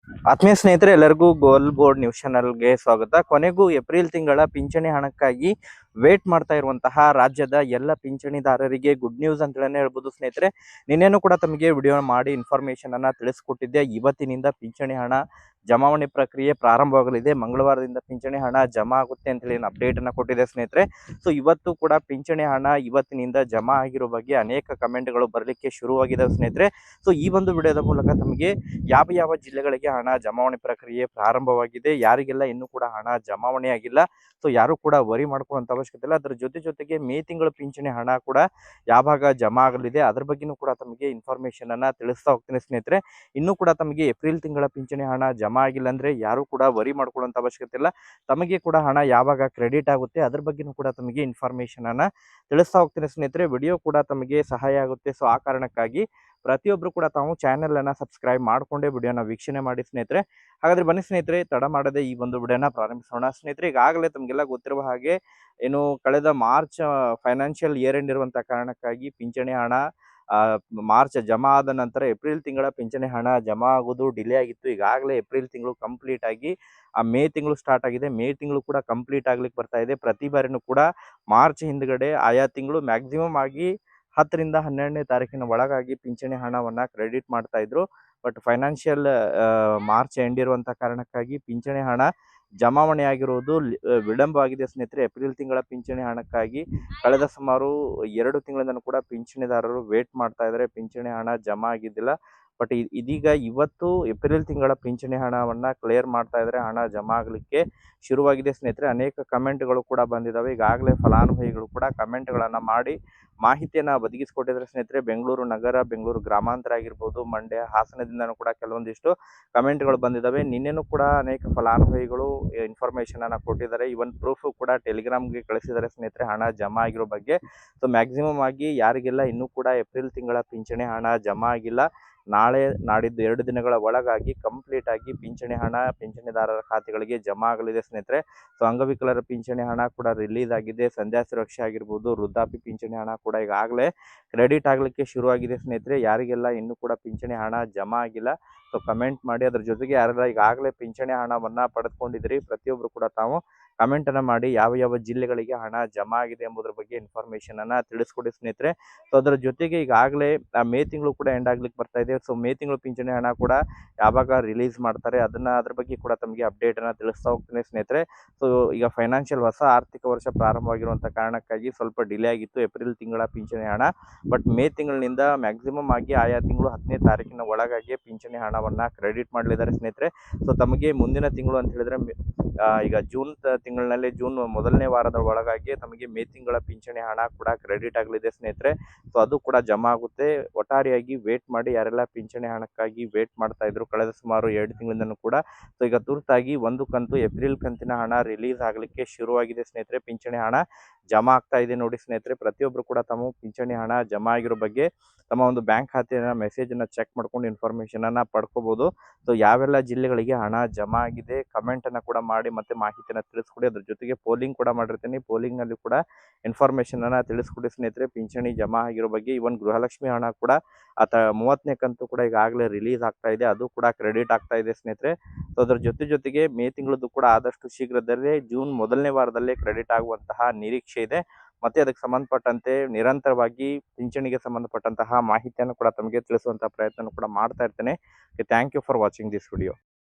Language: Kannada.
ಆತ್ಮೀಯ ಸ್ನೇಹಿತರೆ, ಎಲ್ಲರಿಗೂ ಗೋಲ್ ಬೋರ್ಡ್ ನ್ಯೂಸ್ ಚಾನಲ್ಗೆ ಸ್ವಾಗತ. ಕೊನೆಗೂ ಏಪ್ರಿಲ್ ತಿಂಗಳ ಪಿಂಚಣಿ ಹಣಕ್ಕಾಗಿ ವೇಟ್ ಮಾಡ್ತಾ ಇರುವಂತಹ ರಾಜ್ಯದ ಎಲ್ಲ ಪಿಂಚಣಿದಾರರಿಗೆ ಗುಡ್ ನ್ಯೂಸ್ ಅಂತಲೇ ಹೇಳ್ಬೋದು ಸ್ನೇಹಿತರೆ. ನಿನ್ನೇನು ಕೂಡ ತಮಗೆ ವಿಡಿಯೋ ಮಾಡಿ ಇನ್ಫಾರ್ಮೇಶನ್ ಅನ್ನ ತಿಳಿಸ್ಕೊಟ್ಟಿದ್ದೆ. ಇವತ್ತಿನಿಂದ ಪಿಂಚಣಿ ಹಣ ಜಮಾವಣೆ ಪ್ರಕ್ರಿಯೆ ಪ್ರಾರಂಭವಾಗಲಿದೆ. ಮಂಗಳವಾರದಿಂದ ಪಿಂಚಣಿ ಹಣ ಜಮಾ ಆಗುತ್ತೆ ಅಂತೇಳಿ ಅಪ್ಡೇಟ್ ಅನ್ನ ಕೊಟ್ಟಿದೆ ಸ್ನೇಹಿತರೆ. ಸೊ ಇವತ್ತು ಕೂಡ ಪಿಂಚಣಿ ಹಣ ಇವತ್ತಿನಿಂದ ಜಮಾ ಆಗಿರೋ ಬಗ್ಗೆ ಅನೇಕ ಕಮೆಂಟ್ಗಳು ಬರಲಿಕ್ಕೆ ಶುರುವಾಗಿದ್ದಾವೆ ಸ್ನೇಹಿತರೆ. ಸೊ ಈ ಒಂದು ವಿಡಿಯೋದ ಮೂಲಕ ತಮಗೆ ಯಾವ ಯಾವ ಜಿಲ್ಲೆಗಳಿಗೆ ಹಣ ಜಮಾವಣೆ ಪ್ರಕ್ರಿಯೆ ಪ್ರಾರಂಭವಾಗಿದೆ, ಯಾರಿಗೆಲ್ಲ ಇನ್ನೂ ಕೂಡ ಹಣ ಜಮಾವಣೆ ಆಗಿಲ್ಲ, ಸೊ ಯಾರು ಕೂಡ ವರಿ ಮಾಡ್ಕೊಳ್ಳುವಂತ ಅವಶ್ಯಕತೆ ಇಲ್ಲ. ಅದರ ಜೊತೆಗೆ ಮೇ ತಿಂಗಳ ಪಿಂಚಣಿ ಹಣ ಕೂಡ ಯಾವಾಗ ಜಮಾ ಆಗಲಿದೆ ಅದ್ರ ಬಗ್ಗೆನೂ ಕೂಡ ತಮಗೆ ಇನ್ಫಾರ್ಮೇಶನ್ ಅನ್ನ ತಿಳಿಸ್ತಾ ಹೋಗ್ತೀನಿ ಸ್ನೇಹಿತರೆ. ಇನ್ನೂ ಕೂಡ ತಮಗೆ ಏಪ್ರಿಲ್ ತಿಂಗಳ ಪಿಂಚಣಿ ಹಣ ಜಮಾ ಆಗಿಲ್ಲ ಅಂದ್ರೆ ಯಾರು ಕೂಡ ವರಿ ಮಾಡ್ಕೊಳ್ಳುವಂತ ಅವಶ್ಯಕತೆ ಇಲ್ಲ. ತಮಗೆ ಕೂಡ ಹಣ ಯಾವಾಗ ಕ್ರೆಡಿಟ್ ಆಗುತ್ತೆ ಅದ್ರ ಬಗ್ಗೆನೂ ಕೂಡ ತಮಗೆ ಇನ್ಫಾರ್ಮೇಶನ್ ಅನ್ನ ತಿಳಿಸ್ತಾ ಹೋಗ್ತೀನಿ ಸ್ನೇಹಿತರೆ. ವಿಡಿಯೋ ಕೂಡ ತಮಗೆ ಸಹಾಯ ಆಗುತ್ತೆ. ಸೊ ಆ ಕಾರಣಕ್ಕಾಗಿ ಪ್ರತಿಯೊಬ್ಬರು ಕೂಡ ತಾವು ಚಾನೆಲ್ ಅನ್ನ ಸಬ್ಸ್ಕ್ರೈಬ್ ಮಾಡಿಕೊಂಡೇ ವಿಡಿಯೋನ ವೀಕ್ಷಣೆ ಮಾಡಿ ಸ್ನೇಹಿತರೆ. ಹಾಗಾದ್ರೆ ಬನ್ನಿ ಸ್ನೇಹಿತರೆ, ತಡ ಮಾಡದೆ ಈ ಒಂದು ವಿಡಿಯೋನ ಪ್ರಾರಂಭಿಸೋಣ ಸ್ನೇಹಿತರೆ. ಈಗಾಗಲೇ ತಮಗೆಲ್ಲ ಗೊತ್ತಿರುವ ಹಾಗೆ ಏನು ಕಳೆದ ಮಾರ್ಚ್ ಫೈನಾನ್ಷಿಯಲ್ ಇಯರ್ ಎಂಡ್ ಇರುವಂತಹ ಕಾರಣಕ್ಕಾಗಿ ಪಿಂಚಣಿ ಹಣ ಮಾರ್ಚ್ ಜಮಾ ಆದ ನಂತರ ಏಪ್ರಿಲ್ ತಿಂಗಳ ಪಿಂಚಣಿ ಹಣ ಜಮಾ ಆಗೋದು ಡಿಲೇ ಆಗಿತ್ತು. ಈಗಾಗಲೇ ಏಪ್ರಿಲ್ ತಿಂಗಳು ಕಂಪ್ಲೀಟ್ ಆಗಿ ಮೇ ತಿಂಗಳು ಸ್ಟಾರ್ಟ್ ಆಗಿದೆ. ಮೇ ತಿಂಗಳು ಕೂಡ ಕಂಪ್ಲೀಟ್ ಆಗ್ಲಿಕ್ಕೆ ಬರ್ತಾ ಇದೆ. ಪ್ರತಿ ಬಾರಿನೂ ಕೂಡ ಮಾರ್ಚ್ ಹಿಂದ್ಗಡೆ ಆಯಾ ತಿಂಗಳು ಮ್ಯಾಕ್ಸಿಮಮ್ ಆಗಿ 10 ರಿಂದ 12ನೇ ತಾರೀಕಿನ ಒಳಗಾಗಿ ಪಿಂಚಣಿ ಹಣವನ್ನ ಕ್ರೆಡಿಟ್ ಮಾಡ್ತಾ ಇದ್ರು. ಬಟ್ ಫೈನಾನ್ಷಿಯಲ್ ಮಾರ್ಚ್ ಎಂಡ್ ಇರುವಂತ ಕಾರಣಕ್ಕಾಗಿ ಪಿಂಚಣಿ ಹಣ ಜಮಾವಣೆ ಆಗಿರುವುದು ವಿಳಂಬವಾಗಿದೆ ಸ್ನೇಹಿತರೆ. ಏಪ್ರಿಲ್ ತಿಂಗಳ ಪಿಂಚಣಿ ಹಣಕ್ಕಾಗಿ ಕಳೆದ ಸುಮಾರು 2 ತಿಂಗಳಿಂದ ಕೂಡ ಪಿಂಚಣಿದಾರರು ವೇಟ್ ಮಾಡ್ತಾ ಇದ್ದಾರೆ. ಪಿಂಚಣಿ ಹಣ ಜಮಾ ಆಗಿದ್ದಿಲ್ಲ. ಬಟ್ ಇದೀಗ ಇವತ್ತು ಏಪ್ರಿಲ್ ತಿಂಗಳ ಪಿಂಚಣಿ ಹಣವನ್ನ ಕ್ಲಿಯರ್ ಮಾಡ್ತಾ ಇದ್ದಾರೆ. ಹಣ ಜಮಾ ಆಗಲಿಕ್ಕೆ ಶುರುವಾಗಿದೆ ಸ್ನೇಹಿತರೆ. ಅನೇಕ ಕಮೆಂಟ್ಗಳು ಕೂಡ ಬಂದಿದ್ದಾವೆ. ಈಗಾಗಲೇ ಫಲಾನುಭವಿಗಳು ಕೂಡ ಕಮೆಂಟ್ಗಳನ್ನ ಮಾಡಿ ಮಾಹಿತಿಯನ್ನ ಒದಗಿಸಿಕೊಟ್ಟಿದ್ದಾರೆ ಸ್ನೇಹಿತರೆ. ಬೆಂಗಳೂರು ನಗರ, ಬೆಂಗಳೂರು ಗ್ರಾಮಾಂತರ ಆಗಿರ್ಬೋದು, ಮಂಡ್ಯ, ಹಾಸನದಿಂದನೂ ಕೂಡ ಕೆಲವೊಂದಿಷ್ಟು ಕಮೆಂಟ್ಗಳು ಬಂದಿದ್ದಾವೆ. ನಿನ್ನೆನೂ ಕೂಡ ಅನೇಕ ಫಲಾನುಭವಿಗಳು ಇನ್ಫಾರ್ಮೇಶನ್ ಅನ್ನ ಕೊಟ್ಟಿದ್ದಾರೆ. ಇವನ್ ಪ್ರೂಫ್ ಕೂಡ ಟೆಲಿಗ್ರಾಮ್ಗೆ ಕಳಿಸಿದ್ದಾರೆ ಸ್ನೇಹಿತರೆ ಹಣ ಜಮಾ ಆಗಿರೋ ಬಗ್ಗೆ. ಸೊ ಮ್ಯಾಕ್ಸಿಮಮ್ ಆಗಿ ಯಾರಿಗೆಲ್ಲ ಇನ್ನೂ ಕೂಡ ಏಪ್ರಿಲ್ ತಿಂಗಳ ಪಿಂಚಣಿ ಹಣ ಜಮಾ ಆಗಿಲ್ಲ, ನಾಳೆ ನಾಡಿದ್ದು 2 ದಿನಗಳ ಒಳಗಾಗಿ ಕಂಪ್ಲೀಟ್ ಆಗಿ ಪಿಂಚಣಿ ಹಣ ಪಿಂಚಣಿದಾರರ ಖಾತೆಗಳಿಗೆ ಜಮಾ ಆಗಲಿದೆ ಸ್ನೇಹಿತರೆ. ಸೊ ಅಂಗವಿಕಲರ ಪಿಂಚಣಿ ಹಣ ಕೂಡ ರಿಲೀಸ್ ಆಗಿದೆ. ಸಂಧ್ಯಾ ಸುರಕ್ಷೆ ಆಗಿರ್ಬೋದು, ವೃದ್ಧಾಪ್ಯ ಪಿಂಚಣಿ ಹಣ ಕೂಡ ಈಗಾಗಲೇ ಕ್ರೆಡಿಟ್ ಆಗಲಿಕ್ಕೆ ಶುರುವಾಗಿದೆ ಸ್ನೇಹಿತರೆ. ಯಾರಿಗೆಲ್ಲ ಇನ್ನೂ ಕೂಡ ಪಿಂಚಣಿ ಹಣ ಜಮಾ ಆಗಿಲ್ಲ ಸೊ ಕಮೆಂಟ್ ಮಾಡಿ. ಅದ್ರ ಜೊತೆಗೆ ಯಾರೆಲ್ಲ ಈಗಾಗಲೇ ಪಿಂಚಣಿ ಹಣವನ್ನ ಪಡೆದುಕೊಂಡಿದ್ರಿ ಪ್ರತಿಯೊಬ್ಬರು ಕೂಡ ತಾವು ಕಮೆಂಟ್ ಅನ್ನ ಮಾಡಿ ಯಾವ ಯಾವ ಜಿಲ್ಲೆಗಳಿಗೆ ಹಣ ಜಮಾ ಆಗಿದೆ ಎಂಬುದರ ಬಗ್ಗೆ ಇನ್ಫಾರ್ಮೇಶನ್ ಅನ್ನ ತಿಳಿಸ್ಕೊಡಿ ಸ್ನೇಹಿತರೆ. ಸೊ ಅದರ ಜೊತೆಗೆ ಈಗಾಗಲೇ ಮೇ ತಿಂಗಳು ಕೂಡ ಎಂಡ್ ಆಗ್ಲಿಕ್ಕೆ ಬರ್ತಾ ಇದೆ. ಸೊ ಮೇ ತಿಂಗಳು ಪಿಂಚಣಿ ಹಣ ಕೂಡ ಯಾವಾಗ ರಿಲೀಸ್ ಮಾಡ್ತಾರೆ ಅದ್ರ ಬಗ್ಗೆ ಕೂಡ ತಮಗೆ ಅಪ್ಡೇಟ್ ಅನ್ನ ತಿಳಿಸ್ತಾ ಹೋಗ್ತೀನಿ ಸ್ನೇಹಿತರೆ. ಸೊ ಈಗ ಫೈನಾನ್ಷಿಯಲ್ ಹೊಸ ಆರ್ಥಿಕ ವರ್ಷ ಪ್ರಾರಂಭವಾಗಿರುವಂತ ಕಾರಣಕ್ಕಾಗಿ ಸ್ವಲ್ಪ ಡಿಲೇ ಆಗಿತ್ತು ಏಪ್ರಿಲ್ ತಿಂಗಳ ಪಿಂಚಣಿ ಹಣ. ಬಟ್ ಮೇ ತಿಂಗಳಿನಿಂದ ಮ್ಯಾಕ್ಸಿಮಮ್ ಆಗಿ ಆಯಾ ತಿಂಗಳು 10ನೇ ತಾರೀಕಿನ ಒಳಗಾಗಿ ಪಿಂಚಣಿ ಹಣವನ್ನ ಕ್ರೆಡಿಟ್ ಮಾಡಲಿದ್ದಾರೆ ಸ್ನೇಹಿತರೆ. ಸೊ ತಮಗೆ ಮುಂದಿನ ತಿಂಗಳು ಅಂತ ಹೇಳಿದ್ರೆ ಈಗ ಜೂನ್ ತಿಂಗಳಿನಲ್ಲಿ ಜೂನ್ ಮೊದಲನೇ ವಾರದ ಒಳಗಾಗಿ ತಮಗೆ ಮೇ ತಿಂಗಳ ಪಿಂಚಣಿ ಹಣ ಕೂಡ ಕ್ರೆಡಿಟ್ ಆಗಲಿದೆ ಸ್ನೇಹಿತರೆ. ಸೊ ಅದು ಕೂಡ ಜಮಾ ಆಗುತ್ತೆ. ಒಟ್ಟಾರೆಯಾಗಿ ವೇಟ್ ಮಾಡಿ ಯಾರೆಲ್ಲ ಪಿಂಚಣಿ ಹಣಕ್ಕಾಗಿ ವೇಟ್ ಮಾಡ್ತಾ ಇದ್ರು ಕಳೆದ ಸುಮಾರು 2 ತಿಂಗಳಿಂದನೂ ಕೂಡ. ಸೊ ಈಗ ತುರ್ತಾಗಿ ಒಂದು ಕಂತು ಏಪ್ರಿಲ್ ಕಂತಿನ ಹಣ ರಿಲೀಸ್ ಆಗಲಿಕ್ಕೆ ಶುರುವಾಗಿದೆ ಸ್ನೇಹಿತರೆ. ಪಿಂಚಣಿ ಹಣ ಜಮಾ ಆಗ್ತಾ ಇದೆ ನೋಡಿ ಸ್ನೇಹಿತರೆ. ಪ್ರತಿಯೊಬ್ಬರು ಕೂಡ ತಮ್ಮ ಪಿಂಚಣಿ ಹಣ ಜಮಾ ಆಗಿರೋ ಬಗ್ಗೆ ತಮ್ಮ ಒಂದು ಬ್ಯಾಂಕ್ ಖಾತೆಯ ಮೆಸೇಜ್ ಅನ್ನ ಚೆಕ್ ಮಾಡ್ಕೊಂಡು ಇನ್ಫಾರ್ಮೇಶನ್ ಅನ್ನ ಪಡ್ಕೋಬಹುದು. ಸೊ ಯಾವೆಲ್ಲ ಜಿಲ್ಲೆಗಳಿಗೆ ಹಣ ಜಮಾ ಆಗಿದೆ ಕಮೆಂಟ್ ಅನ್ನ ಕೂಡ ಮಾಡಿ ಮತ್ತೆ ಮಾಹಿತಿಯನ್ನ ತಿಳಿಸ್ಕೊಡಿ. ಅದ್ರ ಜೊತೆಗೆ ಪೋಲಿಂಗ್ ಕೂಡ ಮಾಡಿರ್ತೀನಿ. ಪೋಲಿಂಗ್ ನಲ್ಲಿ ಕೂಡ ಇನ್ಫಾರ್ಮೇಶನ್ ಅನ್ನ ತಿಳಿಸ್ಕೊಡಿ ಸ್ನೇಹಿತರೆ ಪಿಂಚಣಿ ಜಮಾ ಆಗಿರೋ ಬಗ್ಗೆ. ಇವನ್ ಗೃಹಲಕ್ಷ್ಮಿ ಹಣ ಕೂಡ 30ನೇ ಕಂತು ಕೂಡ ಈಗಾಗಲೇ ರಿಲೀಸ್ ಆಗ್ತಾ ಇದೆ, ಅದು ಕೂಡ ಕ್ರೆಡಿಟ್ ಆಗ್ತಾ ಇದೆ ಸ್ನೇಹಿತರೆ. ಸೊ ಅದ್ರ ಜೊತೆಗೆ ಮೇ ತಿಂಗಳದ್ದು ಕೂಡ ಆದಷ್ಟು ಶೀಘ್ರದಲ್ಲೇ ಜೂನ್ ಮೊದಲನೇ ವಾರದಲ್ಲೇ ಕ್ರೆಡಿಟ್ ಆಗುವಂತಹ ನಿರೀಕ್ಷೆ ಇದೆ. ಮತ್ತೆ ಅದಕ್ಕೆ ಸಂಬಂಧಪಟ್ಟಂತೆ ನಿರಂತರವಾಗಿ ಪಿಂಚಣಿಗೆ ಸಂಬಂಧಪಟ್ಟಂತಹ ಮಾಹಿತಿಯನ್ನು ಕೂಡ ತಮಗೆ ತಿಳಿಸುವಂತಹ ಪ್ರಯತ್ನ ಕೂಡ ಮಾಡ್ತಾ ಇರ್ತೇನೆ. Thank you for watching this video.